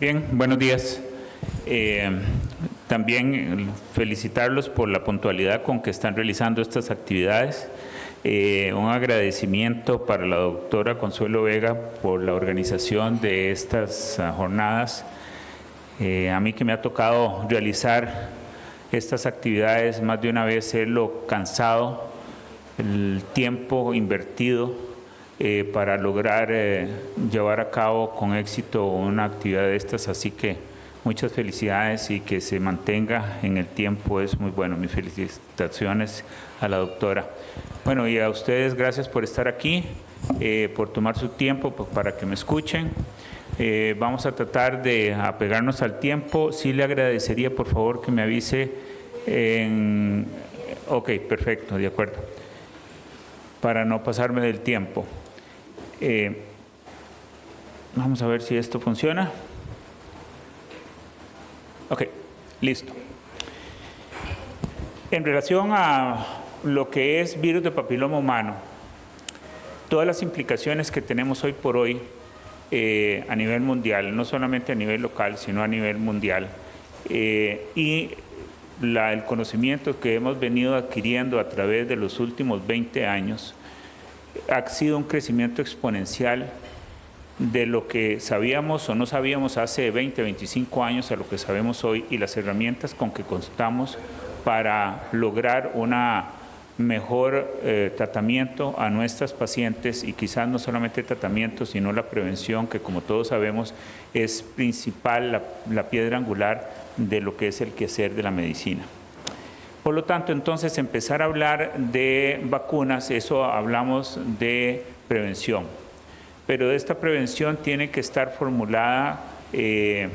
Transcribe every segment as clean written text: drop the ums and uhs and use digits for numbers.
Bien, buenos días. También felicitarlos por la puntualidad con que están realizando estas actividades. Un agradecimiento para la doctora Consuelo Vega por la organización de estas jornadas. A mí que me ha tocado realizar estas actividades más de una vez, sé lo cansado, el tiempo invertido para lograr llevar a cabo con éxito una actividad de estas, así que muchas felicidades y que se mantenga en el tiempo, es muy bueno. Mis felicitaciones a la doctora. Bueno, y a ustedes gracias por estar aquí, por tomar su tiempo para que me escuchen. Vamos a tratar de apegarnos al tiempo. Sí le agradecería por favor que me avise en... Ok, perfecto, de acuerdo. Para no pasarme del tiempo. Vamos a ver si esto funciona. Ok, listo. En relación a lo que es virus de papiloma humano, todas las implicaciones que tenemos hoy por hoy a nivel mundial, no solamente a nivel local, sino a nivel mundial, y el conocimiento que hemos venido adquiriendo a través de los últimos 20 años, ha sido un crecimiento exponencial de lo que sabíamos o no sabíamos hace 20, 25 años a lo que sabemos hoy, y las herramientas con que contamos para lograr una mejor tratamiento a nuestras pacientes, y quizás no solamente tratamiento, sino la prevención, que como todos sabemos es principal, la piedra angular de lo que es el quehacer de la medicina. Por lo tanto, entonces, empezar a hablar de vacunas, eso hablamos de prevención. Pero esta prevención tiene que estar formulada que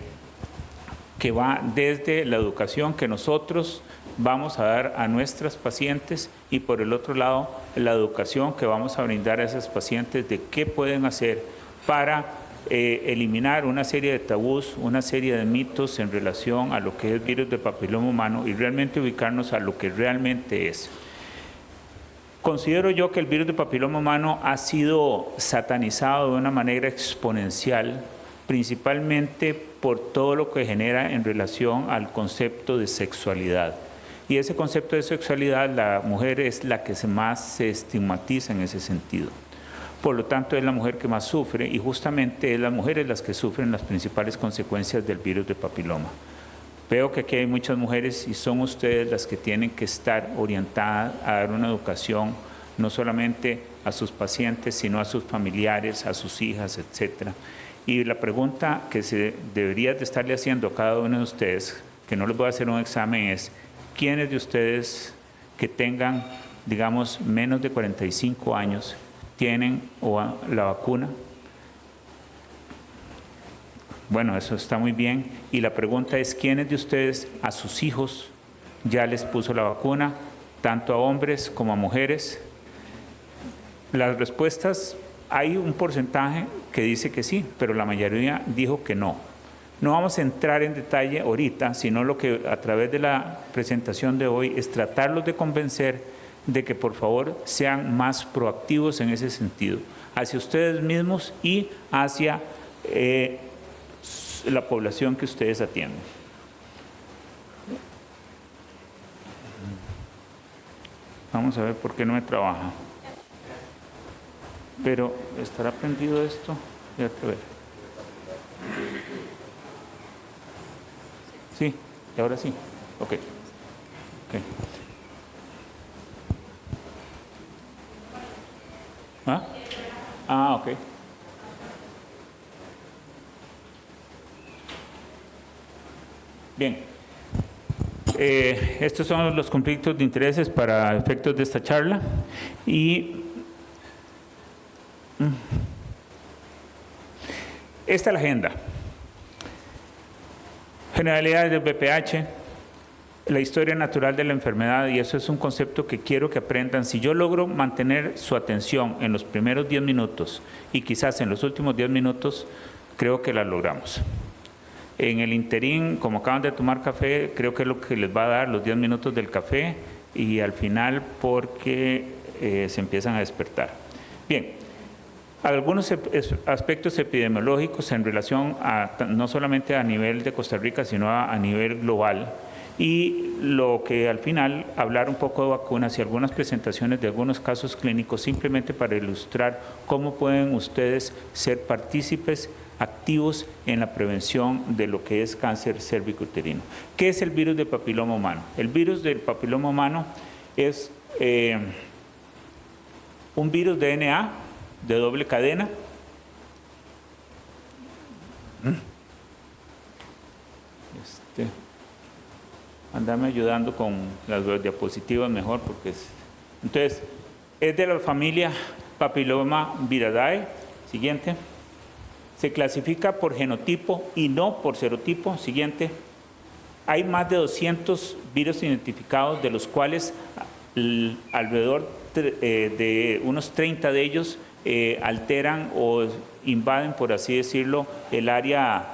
va desde la educación que nosotros vamos a dar a nuestras pacientes, y por el otro lado, la educación que vamos a brindar a esas pacientes de qué pueden hacer para eliminar una serie de tabús, una serie de mitos en relación a lo que es virus de papiloma humano, y realmente ubicarnos a lo que realmente es. Considero yo que el virus de papiloma humano ha sido satanizado de una manera exponencial, principalmente por todo lo que genera en relación al concepto de sexualidad. Y ese concepto de sexualidad, la mujer es la que más se estigmatiza en ese sentido. Por lo tanto, es la mujer que más sufre, y justamente es las mujeres las que sufren las principales consecuencias del virus de papiloma. Veo que aquí hay muchas mujeres y son ustedes las que tienen que estar orientadas a dar una educación no solamente a sus pacientes, sino a sus familiares, a sus hijas, etc. Y la pregunta que se debería de estarle haciendo a cada uno de ustedes, que no les voy a hacer un examen, es ¿quiénes de ustedes que tengan, digamos, menos de 45 años tienen la vacuna? Bueno, eso está muy bien. Y la pregunta es, ¿quiénes de ustedes a sus hijos ya les puso la vacuna, tanto a hombres como a mujeres? Las respuestas, hay un porcentaje que dice que sí, pero la mayoría dijo que no. No vamos a entrar en detalle ahorita, sino lo que a través de la presentación de hoy es tratarlos de convencer de que por favor sean más proactivos en ese sentido, hacia ustedes mismos y hacia la población que ustedes atienden. Vamos a ver por qué no me trabaja. Pero, ¿estará prendido esto? Déjate ver. Sí, y ahora sí. Ok. Okay. ¿Ah? Ah, ok. Bien. Estos son los conflictos de intereses para efectos de esta charla. Y esta es la agenda. Generalidades del VPH, la historia natural de la enfermedad, y eso es un concepto que quiero que aprendan. Si yo logro mantener su atención en los primeros 10 minutos y quizás en los últimos 10 minutos, creo que la logramos. En el interín, como acaban de tomar café, creo que es lo que les va a dar los 10 minutos del café, y al final porque se empiezan a despertar. Bien, Algunos aspectos epidemiológicos en relación a, no solamente a nivel de Costa Rica, sino a nivel global. Y lo que al final, hablar un poco de vacunas y algunas presentaciones de algunos casos clínicos, simplemente para ilustrar cómo pueden ustedes ser partícipes activos en la prevención de lo que es cáncer cérvico-uterino. ¿Qué es el virus del papiloma humano? El virus del papiloma humano es un virus de DNA de doble cadena. Andame ayudando con las diapositivas mejor, porque entonces es de la familia Papillomaviridie. Siguiente. Se clasifica por genotipo y no por serotipo. Siguiente. Hay más de 200 virus identificados, de los cuales alrededor de unos 30 de ellos alteran o invaden, por así decirlo, el área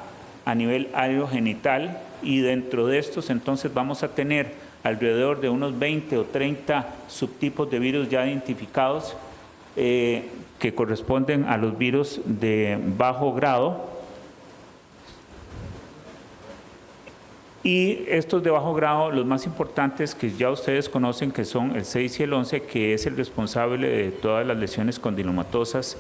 a nivel aerogenital, y dentro de estos entonces vamos a tener alrededor de unos 20 o 30 subtipos de virus ya identificados que corresponden a los virus de bajo grado. Y estos de bajo grado, los más importantes que ya ustedes conocen, que son el 6 y el 11, que es el responsable de todas las lesiones condilomatosas,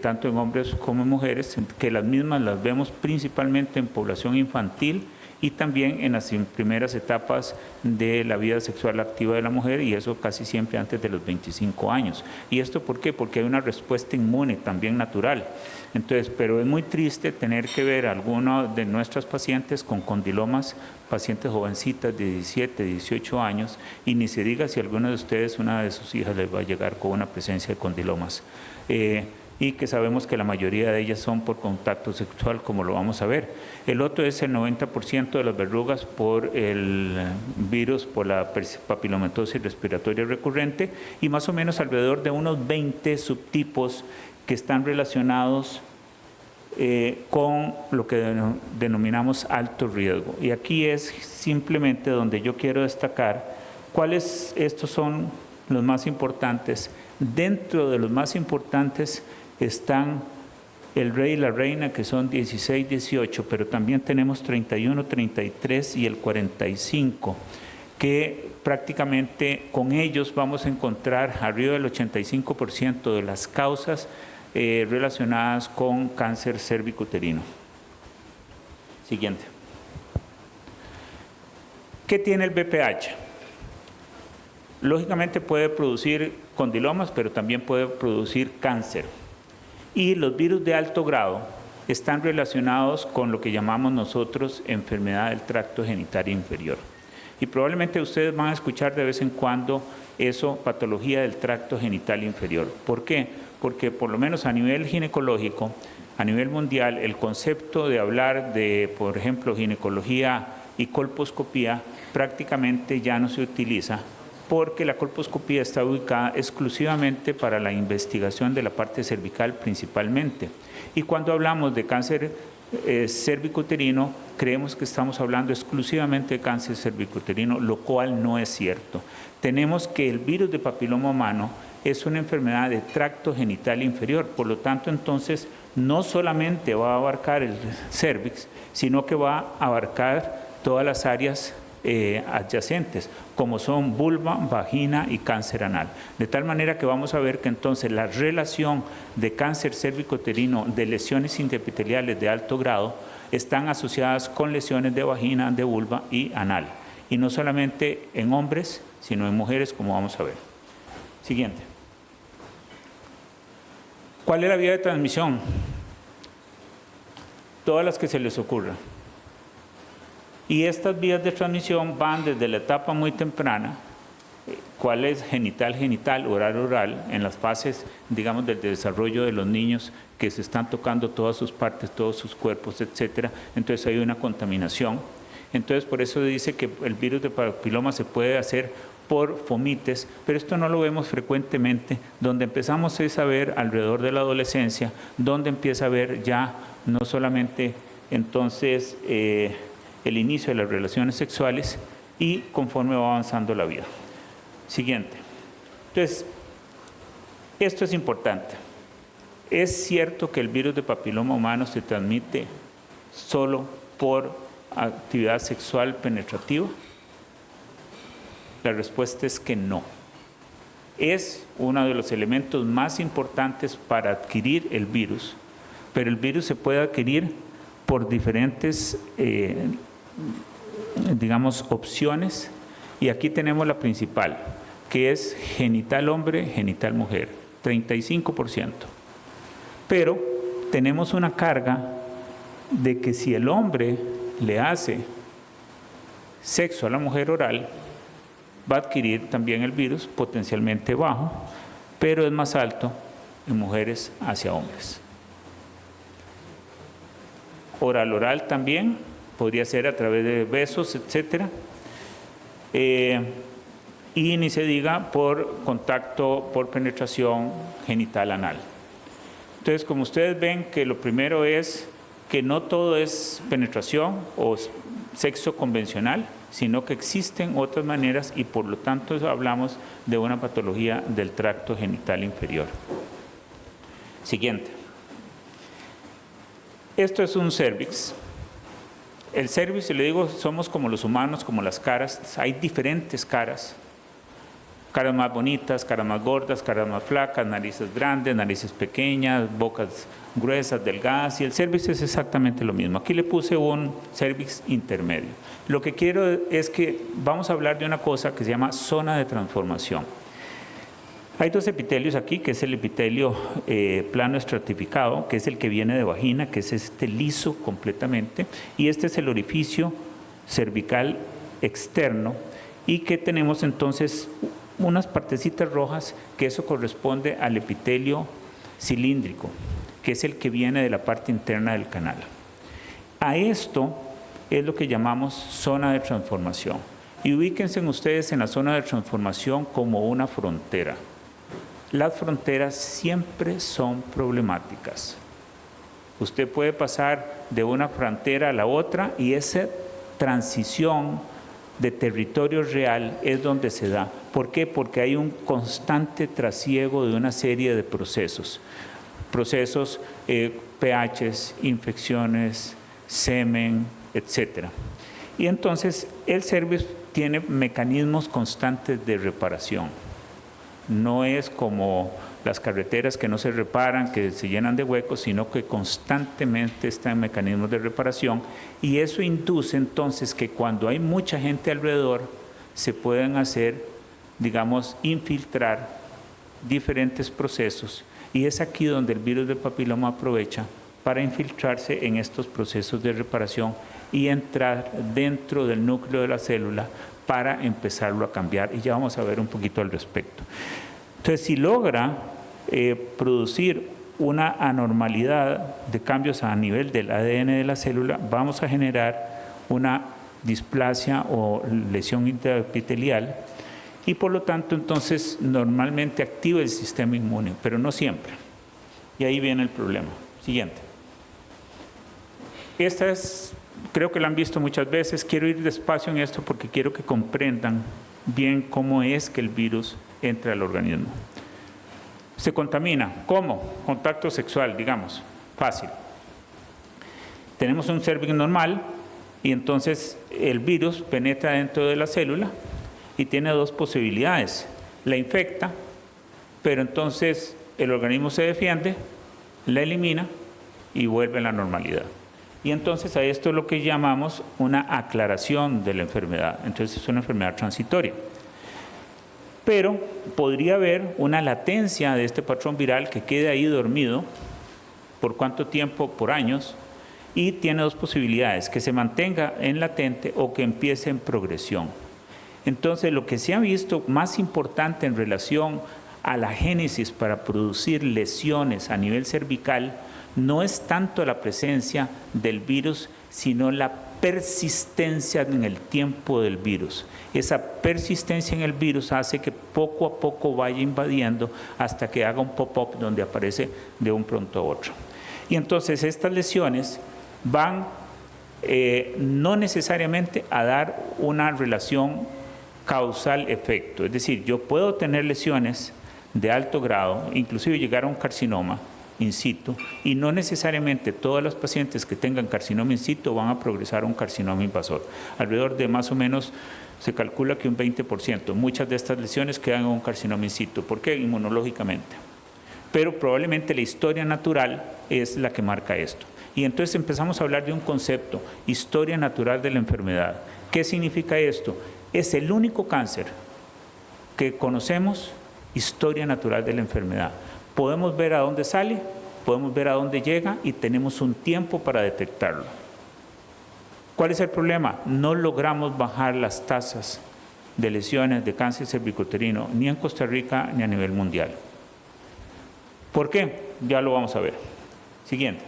tanto en hombres como en mujeres, que las mismas las vemos principalmente en población infantil y también en las primeras etapas de la vida sexual activa de la mujer, y eso casi siempre antes de los 25 años. ¿Y esto por qué? Porque hay una respuesta inmune también natural. Entonces, pero es muy triste tener que ver a algunas de nuestras pacientes con condilomas, pacientes jovencitas de 17, 18 años, y ni se diga si alguno de ustedes, una de sus hijas, les va a llegar con una presencia de condilomas. Y que sabemos que la mayoría de ellas son por contacto sexual, como lo vamos a ver. El otro es el 90% de las verrugas por el virus, por la papilomatosis respiratoria recurrente, y más o menos alrededor de unos 20 subtipos que están relacionados con lo que denominamos alto riesgo. Y aquí es simplemente donde yo quiero destacar cuáles estos son los más importantes. Dentro de los más importantes están el rey y la reina, que son 16, 18, pero también tenemos 31, 33 y el 45, que prácticamente con ellos vamos a encontrar arriba del 85% de las causas relacionadas con cáncer cérvico-uterino. Siguiente. ¿Qué tiene el BPH? Lógicamente puede producir condilomas, pero también puede producir cáncer. Y los virus de alto grado están relacionados con lo que llamamos nosotros enfermedad del tracto genital inferior. Y probablemente ustedes van a escuchar de vez en cuando eso, patología del tracto genital inferior. ¿Por qué? Porque por lo menos a nivel ginecológico, a nivel mundial, el concepto de hablar de, por ejemplo, ginecología y colposcopía prácticamente ya no se utiliza, porque la colposcopía está ubicada exclusivamente para la investigación de la parte cervical principalmente. Y cuando hablamos de cáncer cérvico-uterino, creemos que estamos hablando exclusivamente de cáncer cérvico-uterino, lo cual no es cierto. Tenemos que el virus de papiloma humano es una enfermedad de tracto genital inferior, por lo tanto, entonces, no solamente va a abarcar el cérvix, sino que va a abarcar todas las áreas adyacentes, como son vulva, vagina y cáncer anal. De tal manera que vamos a ver que entonces la relación de cáncer cérvico-uterino, de lesiones intraepiteliales de alto grado, están asociadas con lesiones de vagina, de vulva y anal. Y no solamente en hombres, sino en mujeres, como vamos a ver. Siguiente. ¿Cuál es la vía de transmisión? Todas las que se les ocurra. Y estas vías de transmisión van desde la etapa muy temprana, cuál es genital, oral, en las fases, digamos, del desarrollo de los niños, que se están tocando todas sus partes, todos sus cuerpos, etcétera. Entonces hay una contaminación. Entonces por eso dice que el virus de papiloma se puede hacer por fomites, pero esto no lo vemos frecuentemente. Donde empezamos es a ver alrededor de la adolescencia, donde empieza a ver ya no solamente entonces el inicio de las relaciones sexuales y conforme va avanzando la vida. Siguiente. Entonces, esto es importante. ¿Es cierto que el virus de papiloma humano se transmite solo por actividad sexual penetrativa? La respuesta es que no. Es uno de los elementos más importantes para adquirir el virus, pero el virus se puede adquirir por diferentes, opciones, y aquí tenemos la principal, que es genital hombre, genital mujer, 35%. Pero tenemos una carga de que si el hombre le hace sexo a la mujer oral, va a adquirir también el virus, potencialmente bajo, pero es más alto en mujeres hacia hombres. Oral también, podría ser a través de besos, etcétera. Y ni se diga por contacto, por penetración genital anal. Entonces, como ustedes ven, que lo primero es que no todo es penetración o sexo convencional, sino que existen otras maneras y por lo tanto hablamos de una patología del tracto genital inferior. Siguiente. Esto es un cérvix. El cérvix, le digo, somos como los humanos, como las caras. Hay diferentes caras. Caras más bonitas, caras más gordas, caras más flacas, narices grandes, narices pequeñas, bocas gruesas, delgadas, y el cérvix es exactamente lo mismo. Aquí le puse un cérvix intermedio. Lo que quiero es que vamos a hablar de una cosa que se llama zona de transformación. Hay dos epitelios aquí, que es el epitelio plano estratificado, que es el que viene de vagina, que es este liso completamente, y este es el orificio cervical externo, y que tenemos entonces unas partecitas rojas, que eso corresponde al epitelio cilíndrico, que es el que viene de la parte interna del canal. A esto es lo que llamamos zona de transformación. Y ubíquense ustedes en la zona de transformación como una frontera. Las fronteras siempre son problemáticas. Usted puede pasar de una frontera a la otra y esa transición de territorio real es donde se da. ¿Por qué? Porque hay un constante trasiego de una serie de procesos. Procesos, pHs, infecciones, semen, etc. Y entonces el cérvix tiene mecanismos constantes de reparación. No es como las carreteras que no se reparan, que se llenan de huecos, sino que constantemente está en mecanismos de reparación, y eso induce entonces que cuando hay mucha gente alrededor se pueden hacer, infiltrar diferentes procesos, y es aquí donde el virus del papiloma aprovecha para infiltrarse en estos procesos de reparación y entrar dentro del núcleo de la célula para empezarlo a cambiar, y ya vamos a ver un poquito al respecto. Entonces, si logra producir una anormalidad de cambios a nivel del ADN de la célula, vamos a generar una displasia o lesión intraepitelial, y por lo tanto entonces normalmente activa el sistema inmune, pero no siempre. Y ahí viene el problema. Siguiente. Esta es, creo que la han visto muchas veces. Quiero ir despacio en esto porque quiero que comprendan bien cómo es que el virus entra al organismo. Se contamina. ¿Cómo? Contacto sexual, fácil. Tenemos un cérvix normal y entonces el virus penetra dentro de la célula y tiene dos posibilidades. La infecta, pero entonces el organismo se defiende, la elimina y vuelve a la normalidad. Y entonces a esto es lo que llamamos una aclaración de la enfermedad. Entonces es una enfermedad transitoria. Pero podría haber una latencia de este patrón viral que quede ahí dormido. ¿Por cuánto tiempo? Por años. Y tiene dos posibilidades: que se mantenga en latente o que empiece en progresión. Entonces, lo que se ha visto más importante en relación a la génesis para producir lesiones a nivel cervical no es tanto la presencia del virus, sino la persistencia en el tiempo del virus. Esa persistencia en el virus hace que poco a poco vaya invadiendo hasta que haga un pop-up donde aparece de un pronto a otro. Y entonces estas lesiones van no necesariamente a dar una relación causal-efecto. Es decir, yo puedo tener lesiones de alto grado, inclusive llegar a un carcinoma, in situ, y no necesariamente todas las pacientes que tengan carcinoma in situ van a progresar a un carcinoma invasor. Alrededor de más o menos, se calcula que un 20%. Muchas de estas lesiones quedan en un carcinoma in situ. ¿Por qué? Inmunológicamente. Pero probablemente la historia natural es la que marca esto. Y entonces empezamos a hablar de un concepto, historia natural de la enfermedad. ¿Qué significa esto? Es el único cáncer que conocemos, historia natural de la enfermedad. Podemos ver a dónde sale, podemos ver a dónde llega y tenemos un tiempo para detectarlo. ¿Cuál es el problema? No logramos bajar las tasas de lesiones de cáncer cervicuterino ni en Costa Rica ni a nivel mundial. ¿Por qué? Ya lo vamos a ver. Siguiente.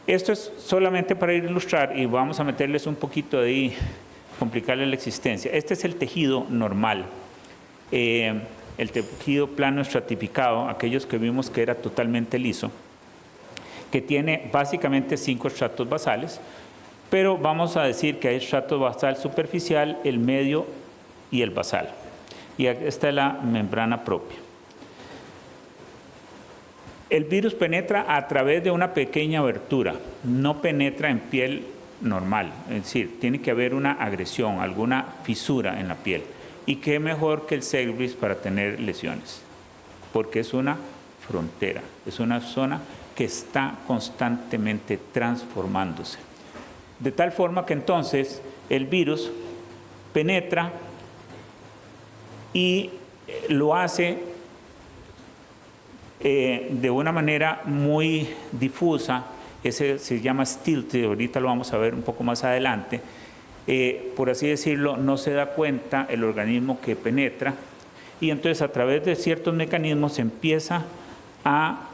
Esto es solamente para ilustrar y vamos a meterles un poquito de ahí, complicarles la existencia. Este es el tejido normal, el tejido plano estratificado, aquellos que vimos que era totalmente liso, que tiene básicamente 5 estratos basales, pero vamos a decir que hay estrato basal superficial, el medio y el basal. Y esta es la membrana propia. El virus penetra a través de una pequeña abertura, no penetra en piel normal, es decir, tiene que haber una agresión, alguna fisura en la piel. ¿Y qué mejor que el cervix para tener lesiones? Porque es una frontera, es una zona que está constantemente transformándose. De tal forma que entonces el virus penetra y lo hace de una manera muy difusa. Ese se llama stealth, ahorita lo vamos a ver un poco más adelante. Por así decirlo, no se da cuenta el organismo que penetra y entonces a través de ciertos mecanismos se empieza a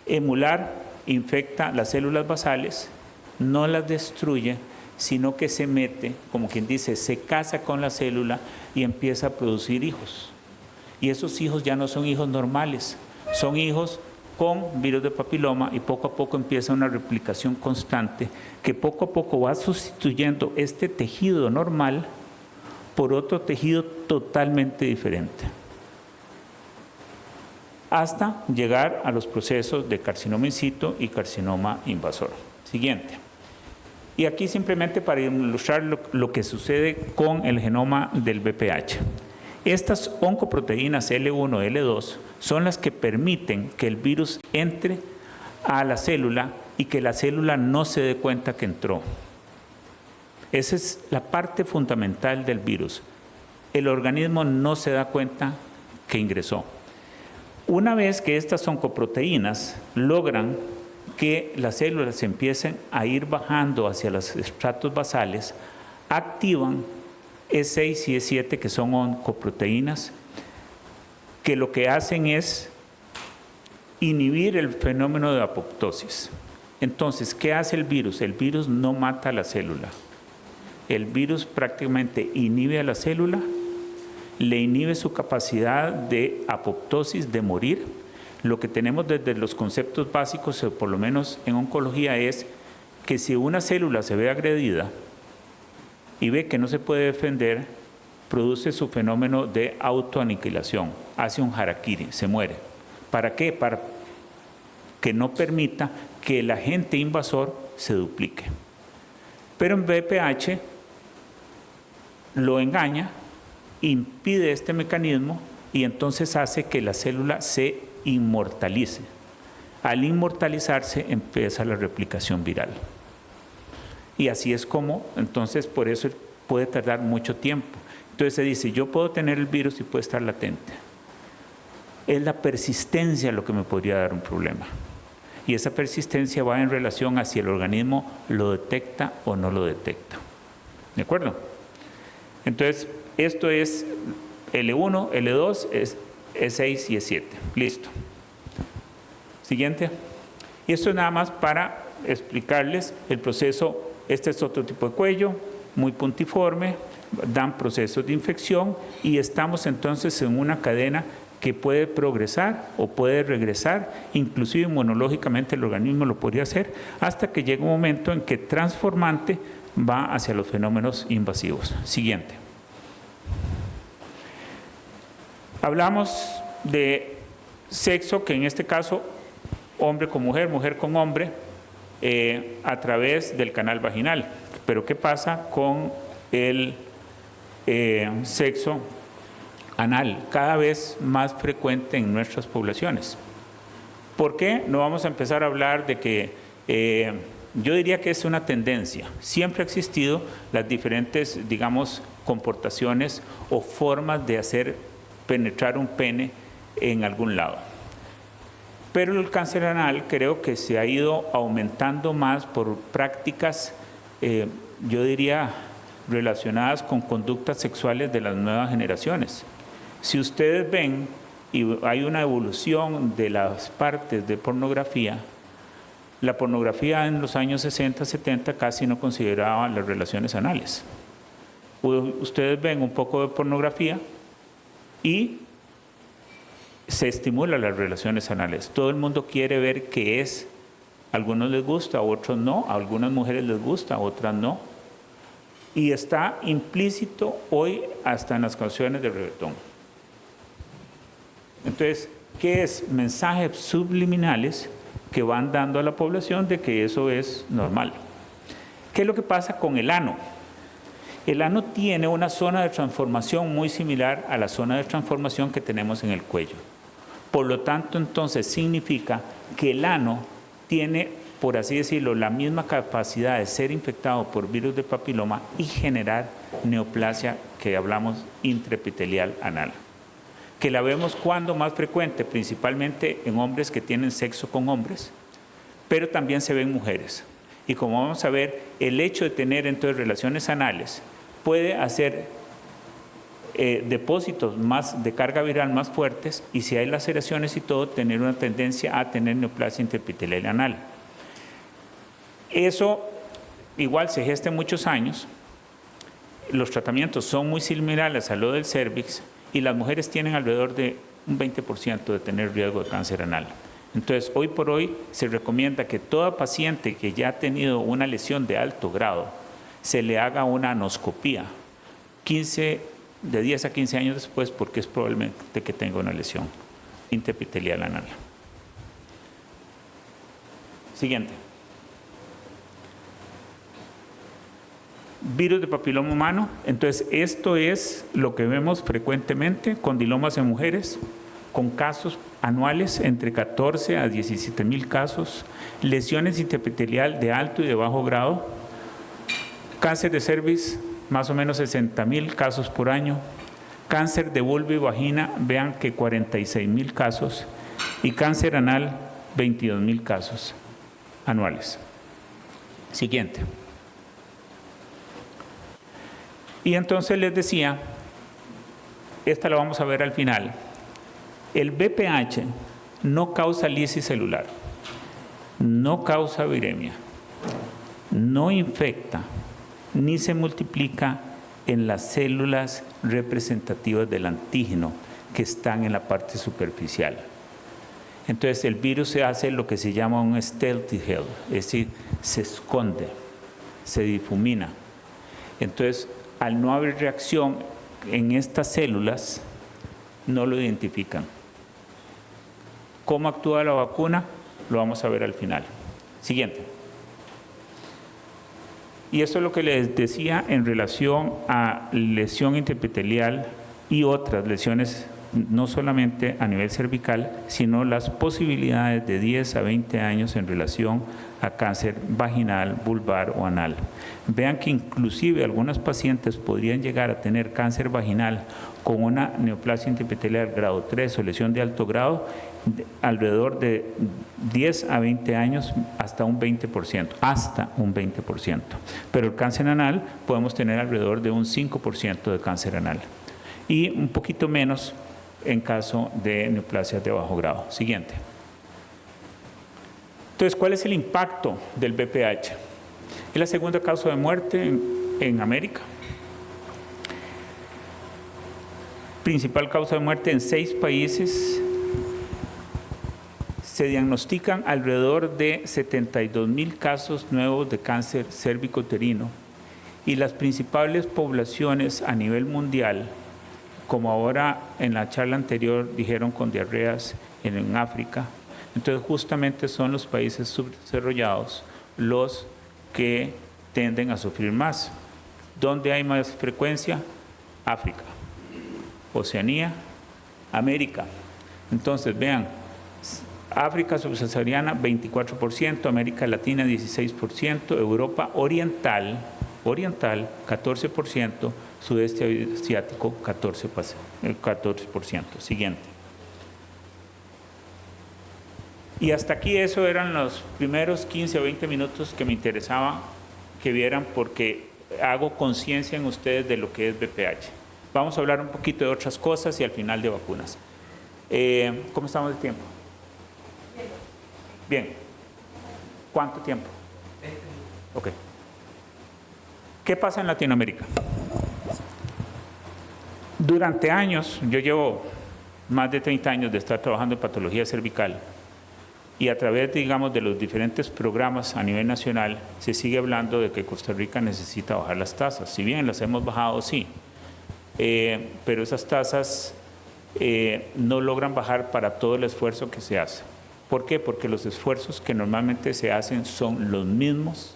emular, infecta las células basales, no las destruye, sino que se mete, como quien dice, se casa con la célula y empieza a producir hijos. Y esos hijos ya no son hijos normales, son hijos con virus de papiloma y poco a poco empieza una replicación constante que poco a poco va sustituyendo este tejido normal por otro tejido totalmente diferente, hasta llegar a los procesos de carcinoma in situ y carcinoma invasor. Siguiente. Y aquí simplemente para ilustrar lo que sucede con el genoma del VPH. Estas oncoproteínas L1, L2 son las que permiten que el virus entre a la célula y que la célula no se dé cuenta que entró. Esa es la parte fundamental del virus. El organismo no se da cuenta que ingresó. Una vez que estas oncoproteínas logran que las células empiecen a ir bajando hacia los estratos basales, activan E6 y E7, que son oncoproteínas, que lo que hacen es inhibir el fenómeno de apoptosis. Entonces, ¿qué hace el virus? El virus no mata a la célula. El virus prácticamente inhibe a la célula, le inhibe su capacidad de apoptosis, de morir. Lo que tenemos desde los conceptos básicos, o por lo menos en oncología, es que si una célula se ve agredida y ve que no se puede defender, produce su fenómeno de autoaniquilación, hace un harakiri, se muere. ¿Para qué? Para que no permita que el agente invasor se duplique. Pero en VPH lo engaña, impide este mecanismo y entonces hace que la célula se inmortalice. Al inmortalizarse empieza la replicación viral. Y así es como, entonces, por eso puede tardar mucho tiempo. Entonces se dice, yo puedo tener el virus y puede estar latente. Es la persistencia lo que me podría dar un problema. Y esa persistencia va en relación a si el organismo lo detecta o no lo detecta. ¿De acuerdo? Entonces, esto es L1, L2, es E6 y E7. Listo. Siguiente. Y esto es nada más para explicarles el proceso. Este es otro tipo de cuello, muy puntiforme, dan procesos de infección y estamos entonces en una cadena que puede progresar o puede regresar, inclusive inmunológicamente el organismo lo podría hacer, hasta que llega un momento en que transformante va hacia los fenómenos invasivos. Siguiente. Hablamos de sexo, que en este caso hombre con mujer, mujer con hombre, a través del canal vaginal. Pero ¿qué pasa con el sexo anal? Cada vez más frecuente en nuestras poblaciones. ¿Por qué no vamos a empezar a hablar de que yo diría que es una tendencia? Siempre ha existido las diferentes, digamos, comportaciones o formas de hacer penetrar un pene en algún lado. Pero el cáncer anal creo que se ha ido aumentando más por prácticas, yo diría, relacionadas con conductas sexuales de las nuevas generaciones. Si ustedes ven, y hay una evolución de las partes de pornografía, la pornografía en los años 60, 70 casi no consideraba las relaciones anales. Ustedes ven un poco de pornografía y se estimulan las relaciones anales. Todo el mundo quiere ver qué es. A algunos les gusta, a otros no. A algunas mujeres les gusta, a otras no. Y está implícito hoy hasta en las canciones de reggaetón. Entonces, ¿qué es? Mensajes subliminales que van dando a la población de que eso es normal. ¿Qué es lo que pasa con el ano? El ano tiene una zona de transformación muy similar a la zona de transformación que tenemos en el cuello. Por lo tanto, entonces, significa que el ano tiene, por así decirlo, la misma capacidad de ser infectado por virus de papiloma y generar neoplasia que hablamos intraepitelial anal. Que la vemos cuando más frecuente, principalmente en hombres que tienen sexo con hombres, pero también se ven mujeres. Y como vamos a ver, el hecho de tener entonces relaciones anales puede hacer depósitos más de carga viral más fuertes y si hay laceraciones y todo, tener una tendencia a tener neoplasia intraepitelial anal. Eso igual se gesta en muchos años. Los tratamientos son muy similares a lo del cervix y las mujeres tienen alrededor de un 20% de tener riesgo de cáncer anal. Entonces, hoy por hoy se recomienda que toda paciente que ya ha tenido una lesión de alto grado se le haga una anoscopía de 10 a 15 años después, porque es probablemente que tenga una lesión intraepitelial anal. Siguiente. Virus de papiloma humano. Entonces, esto es lo que vemos frecuentemente, condilomas en mujeres, con casos anuales entre 14 a 17 mil casos, lesiones intraepitelial de alto y de bajo grado, cáncer de cervix, más o menos 60,000 casos por año, cáncer de vulva y vagina, vean que 46,000 casos, y cáncer anal, 22,000 casos anuales. Siguiente. Y entonces les decía, esta la vamos a ver al final, el VPH no causa lisis celular, no causa viremia, no infecta, ni se multiplica en las células representativas del antígeno que están en la parte superficial. Entonces el virus se hace lo que se llama un stealthy kill, es decir, se esconde, se difumina. Entonces, al no haber reacción en estas células, no lo identifican. ¿Cómo actúa la vacuna? Lo vamos a ver al final. Siguiente. Y esto es lo que les decía en relación a lesión intraepitelial y otras lesiones, no solamente a nivel cervical, sino las posibilidades de 10 a 20 años en relación a cáncer vaginal, vulvar o anal. Vean que inclusive algunos pacientes podrían llegar a tener cáncer vaginal con una neoplasia intraepitelial grado 3 o lesión de alto grado, alrededor de 10 a 20 años hasta un 20%, Pero el cáncer anal podemos tener alrededor de un 5% de cáncer anal y un poquito menos en caso de neoplasias de bajo grado. Siguiente. Entonces, ¿cuál es el impacto del VPH? Es la segunda causa de muerte en América. Principal causa de muerte en 6 países. Se diagnostican alrededor de 72,000 casos nuevos de cáncer cérvico-uterino y las principales poblaciones a nivel mundial, como ahora en la charla anterior dijeron con diarreas en África, Entonces, justamente son los países subdesarrollados los que tienden a sufrir más. ¿Dónde hay más frecuencia? África, Oceanía, América. Entonces, vean, África subsahariana 24%, América Latina 16%, Europa Oriental 14%, Sudeste Asiático 14%. Siguiente. Y hasta aquí eso eran los primeros 15 o 20 minutos que me interesaba que vieran, porque hago conciencia en ustedes de lo que es BPH. Vamos a hablar un poquito de otras cosas y al final de vacunas. ¿Cómo estamos de tiempo? Bien. ¿Cuánto tiempo? 20 minutos. Ok. ¿Qué pasa en Latinoamérica? Durante años, yo llevo más de 30 años de estar trabajando en patología cervical, y a través, digamos, de los diferentes programas a nivel nacional, se sigue hablando de que Costa Rica necesita bajar las tasas. Si bien las hemos bajado, sí, pero esas tasas no logran bajar para todo el esfuerzo que se hace. ¿Por qué? Porque los esfuerzos que normalmente se hacen son los mismos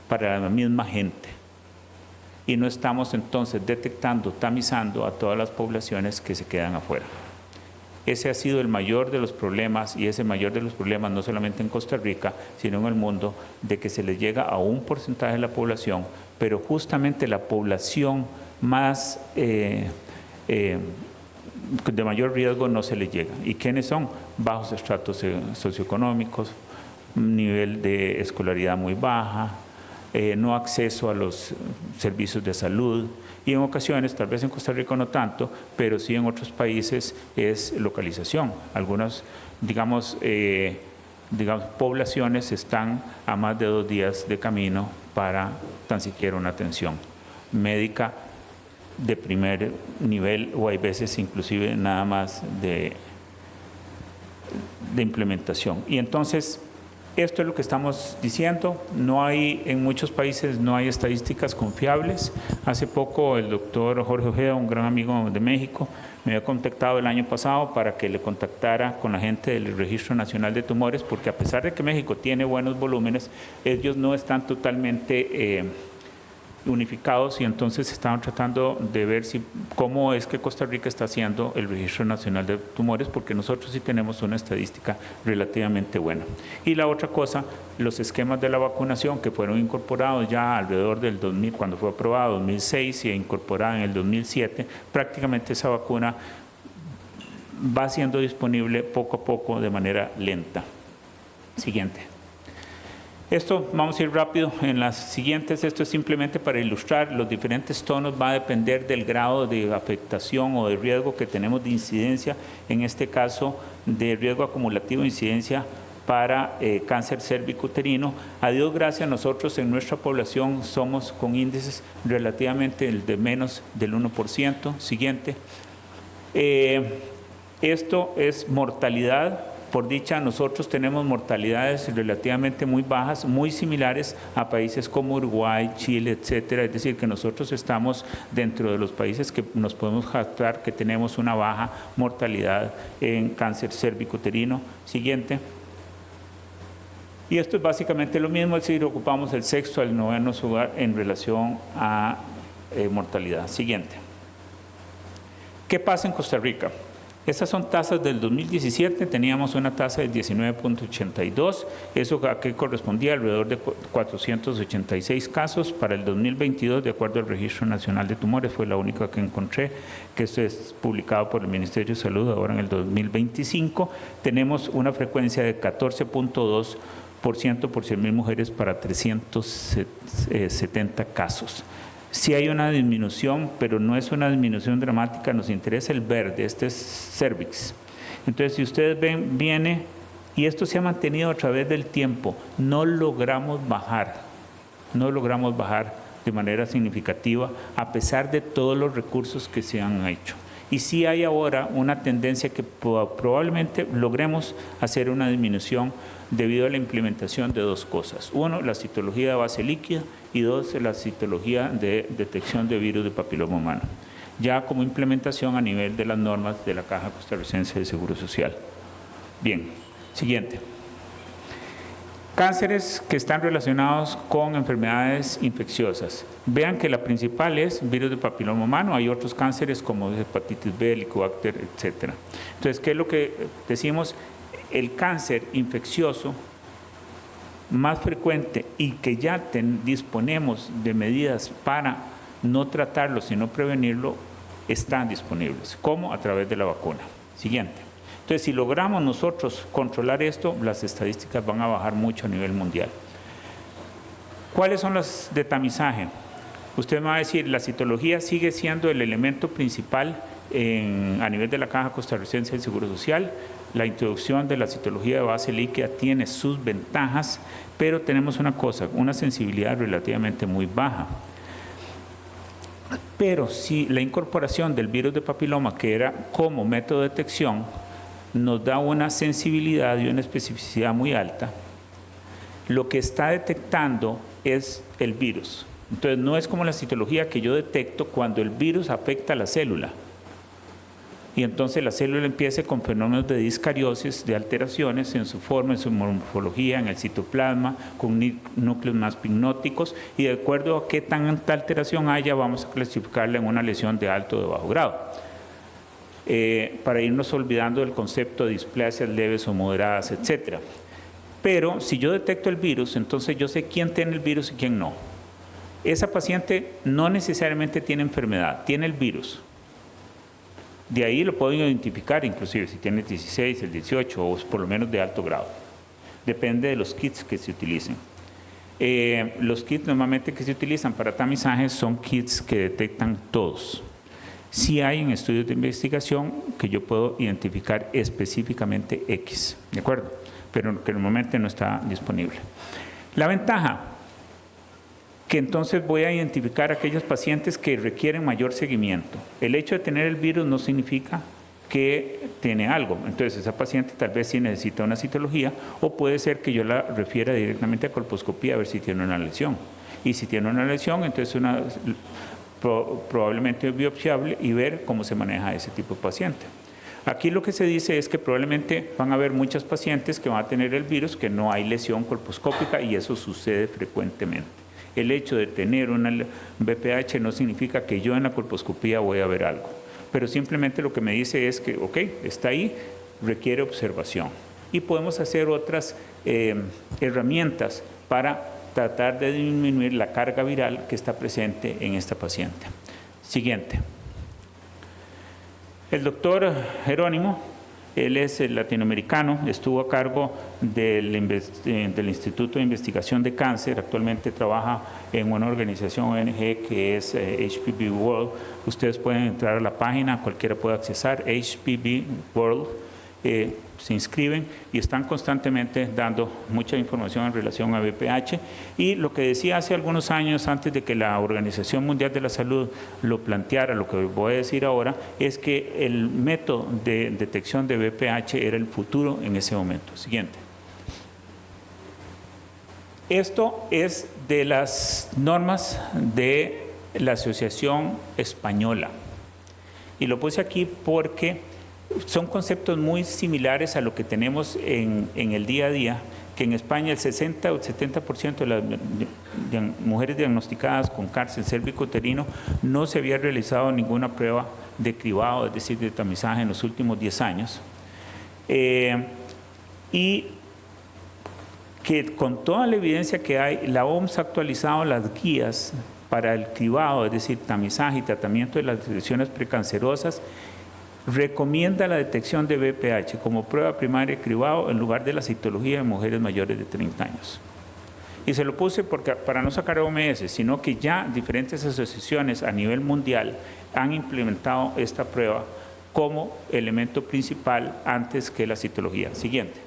para la misma gente. Y no estamos entonces detectando, tamizando a todas las poblaciones que se quedan afuera. Ese ha sido el mayor de los problemas, y ese mayor de los problemas no solamente en Costa Rica, sino en el mundo, de que se les llega a un porcentaje de la población, pero justamente la población más de mayor riesgo no se les llega. ¿Y quiénes son? Bajos estratos socioeconómicos, nivel de escolaridad muy baja, no acceso a los servicios de salud, y en ocasiones, tal vez en Costa Rica no tanto, pero sí en otros países es localización. Algunas, digamos, poblaciones están a más de 2 días de camino para tan siquiera una atención médica de primer nivel, o hay veces inclusive nada más de implementación. Y entonces, esto es lo que estamos diciendo. No hay, en muchos países no hay estadísticas confiables. Hace poco el doctor Jorge Ojeda, un gran amigo de México, me había contactado el año pasado para que le contactara con la gente del Registro Nacional de Tumores, porque a pesar de que México tiene buenos volúmenes, ellos no están totalmente unificados, y entonces estaban tratando de ver cómo es que Costa Rica está haciendo el Registro Nacional de Tumores, porque nosotros sí tenemos una estadística relativamente buena. Y la otra cosa, los esquemas de la vacunación que fueron incorporados ya alrededor del 2000, cuando fue aprobado en 2006 y incorporada en el 2007, prácticamente esa vacuna va siendo disponible poco a poco de manera lenta. Siguiente. Esto vamos a ir rápido en las siguientes. Esto es simplemente para ilustrar los diferentes tonos. Va a depender del grado de afectación o de riesgo que tenemos de incidencia, en este caso de riesgo acumulativo de incidencia para cáncer cervicuterino. A Dios gracias, nosotros en nuestra población somos con índices relativamente de menos del 1%. Siguiente. Esto es mortalidad. Por dicha, nosotros tenemos mortalidades relativamente muy bajas, muy similares a países como Uruguay, Chile, etcétera. Es decir, que nosotros estamos dentro de los países que nos podemos jactar que tenemos una baja mortalidad en cáncer cervicuterino. Siguiente. Y esto es básicamente lo mismo, es decir, ocupamos el 6º al 9º lugar en relación a mortalidad. Siguiente. ¿Qué pasa en Costa Rica? Estas son tasas del 2017, teníamos una tasa de 19.82, eso a qué correspondía alrededor de 486 casos. Para el 2022, de acuerdo al Registro Nacional de Tumores, fue la única que encontré, que esto es publicado por el Ministerio de Salud ahora en el 2025, tenemos una frecuencia de 14.2% por 100.000 mujeres para 370 casos. Sí hay una disminución, pero no es una disminución dramática. Nos interesa el verde, este es cervix. Entonces, si ustedes ven, viene, y esto se ha mantenido a través del tiempo, no logramos bajar de manera significativa, a pesar de todos los recursos que se han hecho. Y sí hay ahora una tendencia que probablemente logremos hacer una disminución debido a la implementación de 2 cosas. 1, la citología de base líquida, y 2, la citología de detección de virus de papiloma humano, ya como implementación a nivel de las normas de la Caja Costarricense de Seguro Social. Bien, Siguiente. Cánceres que están relacionados con enfermedades infecciosas. Vean que la principal es virus de papiloma humano. Hay otros cánceres como hepatitis B, helicobacter, etc. Entonces, ¿qué es lo que decimos? El cáncer infeccioso más frecuente y que ya disponemos de medidas para no tratarlo, sino prevenirlo, están disponibles. ¿Cómo? A través de la vacuna. Siguiente. Entonces, si logramos nosotros controlar esto, las estadísticas van a bajar mucho a nivel mundial. ¿Cuáles son las de tamizaje? Usted me va a decir, la citología sigue siendo el elemento principal a nivel de la Caja Costarricense del Seguro Social. La introducción de la citología de base líquida tiene sus ventajas, pero tenemos una cosa, una sensibilidad relativamente muy baja. Pero si la incorporación del virus de papiloma, que era como método de detección, nos da una sensibilidad y una especificidad muy alta, lo que está detectando es el virus. Entonces, no es como la citología que yo detecto cuando el virus afecta a la célula. Y entonces la célula empieza con fenómenos de discariosis, de alteraciones en su forma, en su morfología, en el citoplasma, con núcleos más pignóticos, y de acuerdo a qué tanta alteración haya, vamos a clasificarla en una lesión de alto o de bajo grado. Para irnos olvidando del concepto de displasias leves o moderadas, etc. Pero si yo detecto el virus, entonces yo sé quién tiene el virus y quién no. Esa paciente no necesariamente tiene enfermedad, tiene el virus. De ahí lo puedo identificar, inclusive si tiene el 16, el 18 o por lo menos de alto grado. Depende de los kits que se utilicen. Los kits normalmente que se utilizan para tamizaje son kits que detectan todos. Sí hay en estudios de investigación que yo puedo identificar específicamente X, ¿de acuerdo? Pero que normalmente no está disponible. La ventaja, que entonces voy a identificar a aquellos pacientes que requieren mayor seguimiento. El hecho de tener el virus no significa que tiene algo. Entonces, esa paciente tal vez sí necesita una citología o puede ser que yo la refiera directamente a colposcopía a ver si tiene una lesión. Y si tiene una lesión, entonces probablemente es biopsiable y ver cómo se maneja ese tipo de paciente. Aquí lo que se dice es que probablemente van a haber muchos pacientes que van a tener el virus, que no hay lesión colposcópica y eso sucede frecuentemente. El hecho de tener una BPH no significa que yo en la colposcopía voy a ver algo, pero simplemente lo que me dice es que, ok, está ahí, requiere observación. Y podemos hacer otras herramientas para tratar de disminuir la carga viral que está presente en esta paciente. Siguiente. El doctor Jerónimo, él es el latinoamericano, estuvo a cargo del Instituto de Investigación de Cáncer, actualmente trabaja en una organización ONG que es HPV World. Ustedes pueden entrar a la página, cualquiera puede accesar, HPV World, se inscriben y están constantemente dando mucha información en relación a VPH. Y lo que decía hace algunos años, antes de que la Organización Mundial de la Salud lo planteara, lo que voy a decir ahora, es que el método de detección de VPH era el futuro en ese momento. Siguiente. Esto es de las normas de la Asociación Española. Y lo puse aquí porque son conceptos muy similares a lo que tenemos en el día a día, que en España el 60 o 70% de las mujeres diagnosticadas con cáncer cérvico-uterino no se había realizado ninguna prueba de cribado, es decir, de tamizaje en los últimos 10 años. Y que con toda la evidencia que hay, la OMS ha actualizado las guías para el cribado, es decir, tamizaje y tratamiento de las lesiones precancerosas, recomienda la detección de VPH como prueba primaria de cribado en lugar de la citología de mujeres mayores de 30 años. Y se lo puse para no sacar OMS, sino que ya diferentes asociaciones a nivel mundial han implementado esta prueba como elemento principal antes que la citología. Siguiente.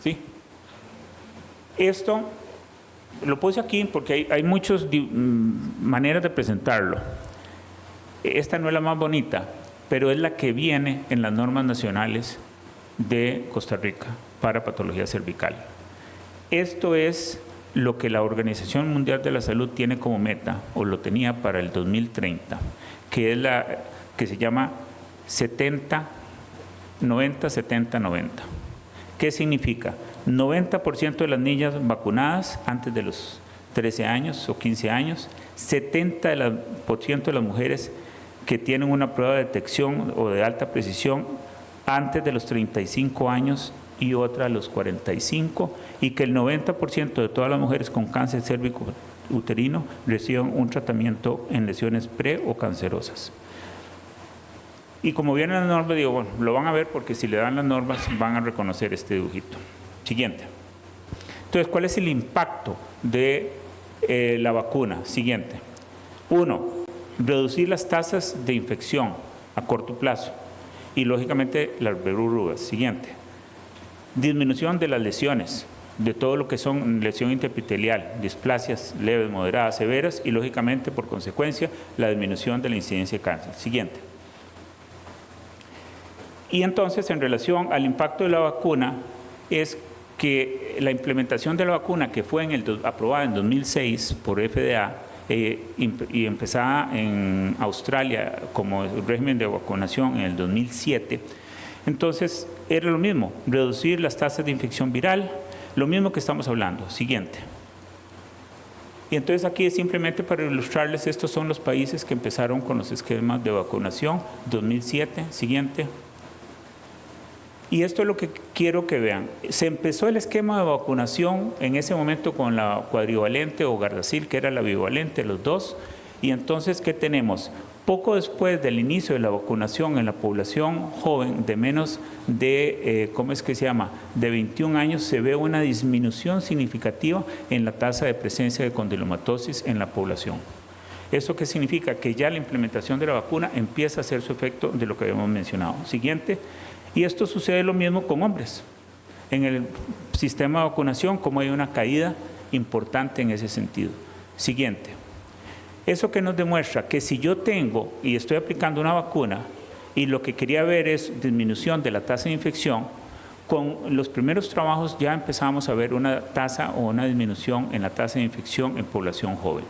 ¿Sí? Esto lo puse aquí porque hay muchas maneras de presentarlo. Esta no es la más bonita, pero es la que viene en las normas nacionales de Costa Rica para patología cervical. Esto es lo que la Organización Mundial de la Salud tiene como meta, o lo tenía para el 2030, que es la que se llama 70 90, 70, 90. ¿Qué significa? 90% de las niñas vacunadas antes de los 13 años o 15 años, 70% de las mujeres que tienen una prueba de detección o de alta precisión antes de los 35 años y otra a los 45, y que el 90% de todas las mujeres con cáncer cérvico-uterino reciban un tratamiento en lesiones pre o cancerosas. Y como vienen las normas, digo, bueno, lo van a ver porque si le dan las normas van a reconocer este dibujito. Siguiente. Entonces, ¿cuál es el impacto de la vacuna? Siguiente. 1. Reducir las tasas de infección a corto plazo y, lógicamente, las verrugas. Siguiente. Disminución de las lesiones, de todo lo que son lesión interepitelial, displasias leves, moderadas, severas y, lógicamente, por consecuencia, la disminución de la incidencia de cáncer. Siguiente. Y entonces, en relación al impacto de la vacuna, es que la implementación de la vacuna que fue aprobada en 2006 por FDA y empezada en Australia como régimen de vacunación en el 2007, entonces era lo mismo, reducir las tasas de infección viral, lo mismo que estamos hablando. Siguiente. Y entonces aquí es simplemente para ilustrarles, estos son los países que empezaron con los esquemas de vacunación, 2007, siguiente. Y esto es lo que quiero que vean. Se empezó el esquema de vacunación en ese momento con la cuadrivalente o Gardasil, que era la bivalente, los dos. Y entonces, ¿qué tenemos? Poco después del inicio de la vacunación en la población joven de menos de, de 21 años, se ve una disminución significativa en la tasa de presencia de condilomatosis en la población. ¿Eso qué significa? Que ya la implementación de la vacuna empieza a hacer su efecto de lo que habíamos mencionado. Siguiente. Y esto sucede lo mismo con hombres. En el sistema de vacunación, como hay una caída importante en ese sentido. Siguiente. Eso que nos demuestra que si yo tengo y estoy aplicando una vacuna y lo que quería ver es disminución de la tasa de infección, con los primeros trabajos ya empezamos a ver una tasa o una disminución en la tasa de infección en población joven.